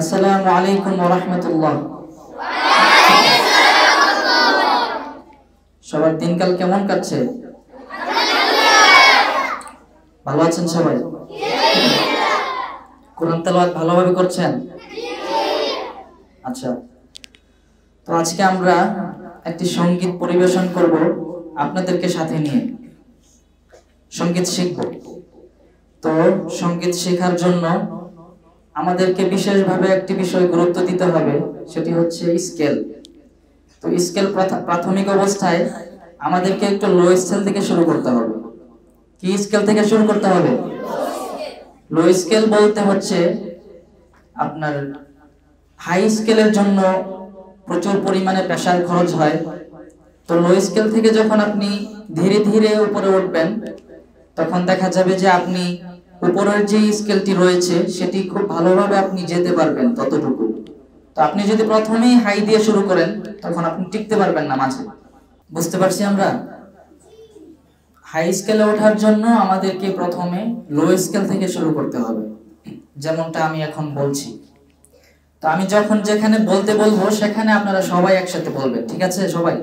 আসসালামু আলাইকুম ওয়া রাহমাতুল্লাহ। সবার দিনকাল কেমন কাটছে? ভালো আছেন সবাই? কোরআন তেলাওয়াত ভালোভাবে করছেন? আচ্ছা, তো আজকে আমরা একটি সঙ্গীত পরিবেশন করব আপনাদেরকে সাথে নিয়ে। সঙ্গীত শিখব। তো সঙ্গীত শেখার জন্য আমাদেরকে বিশেষভাবে একটি বিষয় গুরুত্ব দিতে হবে, সেটি হচ্ছে স্কেল। তো স্কেল প্রাথমিক অবস্থায় আমাদেরকে একটু লো স্কেল থেকে শুরু করতে হবে। কি স্কেল থেকে শুরু করতে হবে? লো স্কেল বলতে হচ্ছে আপনার হাই স্কেলের জন্য প্রচুর পরিমাণে প্রেসার খরচ হয়। তো লো স্কেল থেকে যখন আপনি ধীরে ধীরে উপরে উঠবেন, তখন দেখা যাবে যে আপনি উপরের যে স্কেলটি রয়েছে সেটি খুব ভালোভাবে আপনি যেতে পারবেন ততটুকু। তো আপনি যদি প্রথমেই হাই দিয়ে শুরু করেন, তখন আপনি টিকতে পারবেন না মাঝে। বুঝতে পারছি আমরা? হাই স্কেলে ওঠার জন্য আমাদেরকে প্রথমে লো স্কেল থেকে শুরু করতে হবে, যেমনটা আমি এখন বলছি। তো আমি যখন যেখানে বলতে বলবো সেখানে আপনারা সবাই একসাথে বলবেন, ঠিক আছে? সবাই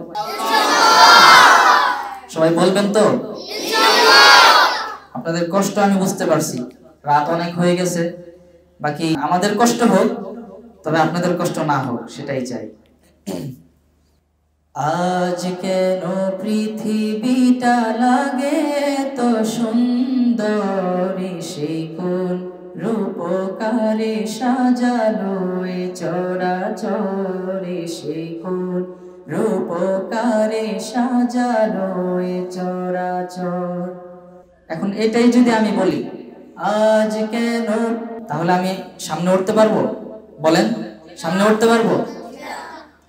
সবাই বলবেন তো? আপনাদের কষ্ট আমি বুঝতে পারছি, রাত অনেক হয়ে গেছে। বাকি আমাদের কষ্ট হোক, তবে আপনাদের কষ্ট না হোক, সেটাই চাই। আজ কেন পৃথিবীটা লাগে তো সুন্দর, সে কোন রূপকারে সাজালো এ চরাচরে, সে কোন রূপকারে সাজালো এ চরাচর। এখন এটাই যদি আমি বলি আজ কেন, তাহলে আমি সামনে উঠতে পারবো? বলেন, সামনে উঠতে পারবো?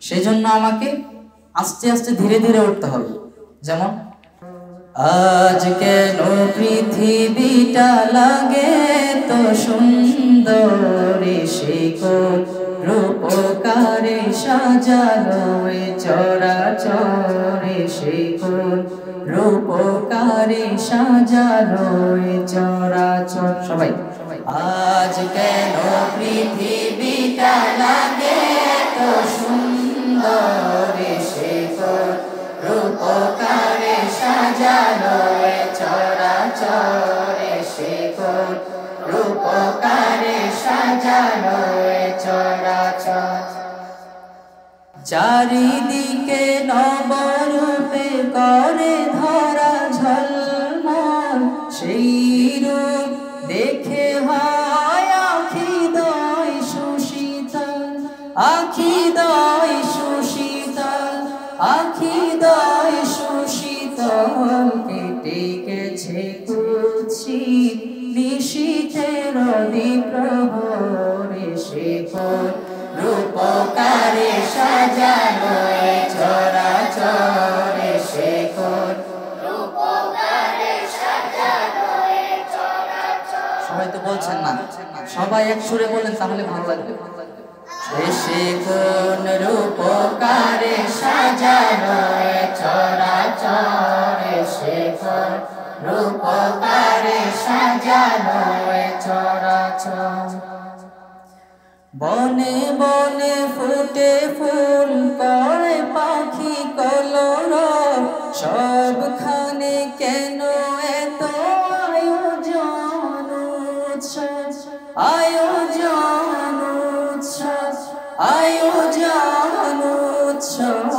সেই জন্য আমাকে আস্তে আস্তে ধীরে ধীরে উঠতে হবে। যেমন আজ কেন পৃথিবীটা লাগে তো সুন্দর, সে কোন রূপকারে সাজালো এ চরাচরে, সে কোন রূপকারে সাজালো এ চরাচর। সবাই আজ কেন পৃথিবীটা লাগে তো সুন্দর, সে কোন রূপকারে সাজালো এ চরাচরে, সে কোন রূপকারে সাজালো এ চরাচর। চারিদিকে নবরূপে করে ধরা ঝলমল, সেই রূপ দেখে হয় আখিদয় সুশীতল, আখিদয় সুশীতল, আখিদয় সুশীতল। কেটে গেছে কুৎসিত নিশীথের দ্বীপ্রহরে, সে কোন রূপকারে সাজালো এ চরাচরে, সে কোন রূপকারে সাজালো এ চরাচর। সবাই তো বলছেন না, সবাই এক সুরে বলেন, তাহলে ভালো লাগবে। সে কোন রূপকারে সাজালো এ চরাচরে, সে কোন রূপকারে সাজালো এ চরাচর। বনে বনে ফুটে ফুল করে পাখি কলরব, সবখানে কেন এত আয়োজন উৎসব, আয়োজন উৎসব, আয়োজন উৎসব।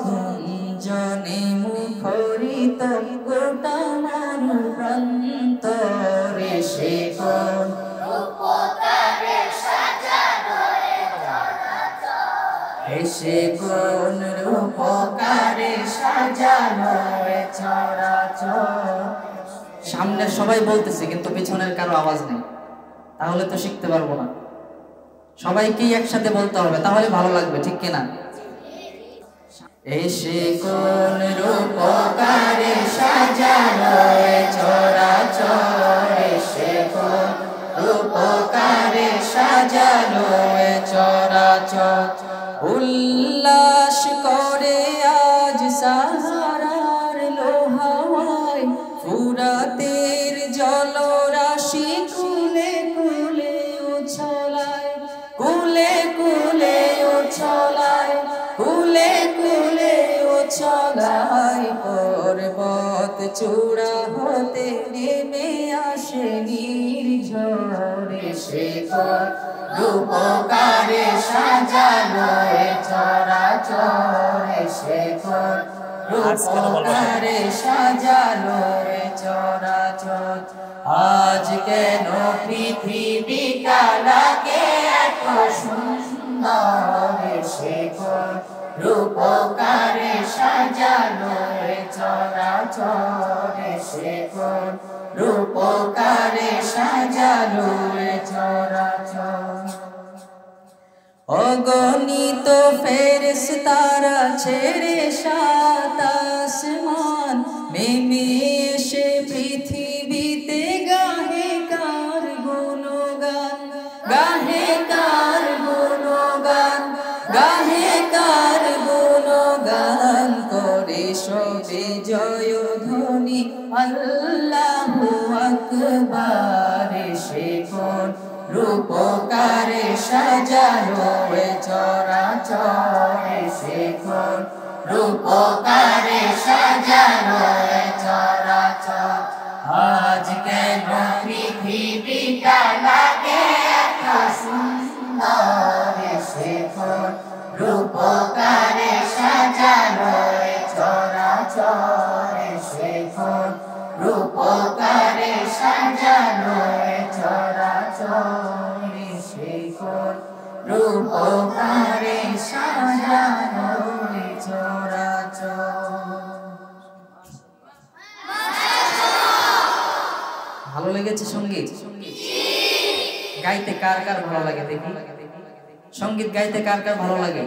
গুঞ্জনে মুখরিত গোটা মরু প্রান্তরে, সে কোন রূপকারে সাজালো এ চরাচর, সে কোন রূপকারে সাজালো এ চরাচর। সামনের সবাই বলতেছে কিন্তু পিছনের কারো আওয়াজ নেই, তাহলে তো শিখতে পারবো না। সবাইকেই একসাথে বলতে হবে, তাহলে ভালো লাগবে, ঠিক কিনা? এসে কোন রূপকারে সাজালো এ চরাচর, এসে কোন রূপকারে সাজালো এ চরাচর। উল্লাস করে আজ সাহারার লোহাওয়ায়, ফুরাতের জলরাশি কুলে কুলে উছলায়, কুলে চূড়া হতে নেমে আসে নির্ঝরে শেখর রূপকারে সাজালো এ চরাচরে শেখর রূপকারে সাজালো এ চরাচর আজ কেন পৃথিবীটা লাগে এত সুন্দর শেখর রূপকারে সাজালো এ চরাচর শেখর রূপকারে সাজালো এ চরাচর অগণিত ফেরেশতারা ছেড়ে সাত আসমান নেমে এসে পৃথিবীতে গাহে কার গুণগান গাহে কার গুণগান গাহে কার গুণগান করে সবে জয়ধ্বনি আল্লাহু আকবার শেখর রূপকারে সাজালো এ চরাচর শেখর রূপকারে সাজালো এ চরাচর আজ কেন পৃথিবীটা লাগে এত সুন্দর শেখর রূপকারে সাজালো এ চরাচর শেখর রূপকারে সাজালো এ চরাচর শেখর রূপকারে সাজালো এ চরাচর। ভালো লেগেছে সঙ্গীত? গাইতে কার কার ভালো লাগে দেখি? সঙ্গীত গাইতে কার কার ভালো লাগে?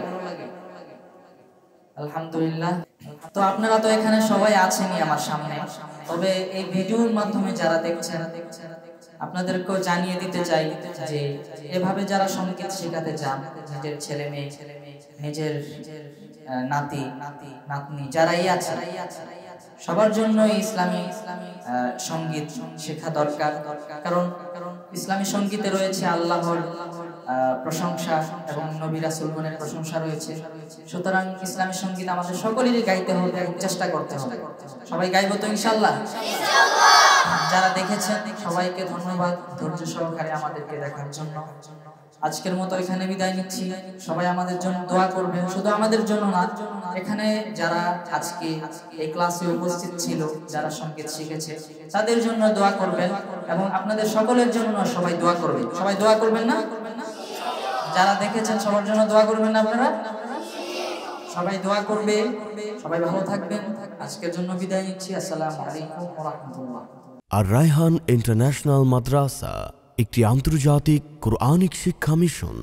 আলহামদুলিল্লাহ। তো আপনারা তো এখানে সবাই আছেনই আমার সামনে, তবে এই ভিডিওর মাধ্যমে যারা দেখছেন আপনাদেরকেও জানিয়ে দিতে চাই যে এভাবে যারা সঙ্গীত শেখাতে চান, নিজের ছেলে মেয়ে, নিজের নাতি নাতনি যারাই আছে সবার জন্য ইসলামী সঙ্গীত শেখা দরকার। কারণ ইসলামী সঙ্গীতে রয়েছে আল্লাহর প্রশংসা এবং নবী রাসূলগণের প্রশংসা রয়েছে। সুতরাং ইসলামী সঙ্গীত আমাদের সকলেরই গাইতে হবে এবং চেষ্টা করতে হবে। সবাই গাইবো তো ইনশাআল্লাহ? যারা দেখেছেন সবাইকে ধন্যবাদ ধৈর্য সহকারে আমাদেরকে দেখার জন্য। আজকের মতো এখানে বিদায় নিচ্ছি। সবাই আমাদের জন্য দোয়া করবেন, শুধু আমাদের জন্য না, এখানে যারা আজকে এই ক্লাসে উপস্থিত ছিল, যারা সঙ্গীত শিখেছে তাদের জন্য দোয়া করবেন এবং আপনাদের সকলের জন্য সবাই দোয়া করবেন। সবাই দোয়া করবেন না? যারা দেখেছেন সবার জন্য দোয়া করবেন না আপনারা? সবাই দোয়া করবে। সবাই ভালো থাকবেন। আজকের জন্য বিদায় নিচ্ছি। আসসালামু আলাইকুম ওয়া রাহমাতুল্লাহ। আর রায়হান ইন্টারন্যাশনাল মাদ্রাসা একটি আন্তর্জাতিক কোরআনিক শিক্ষা মিশন।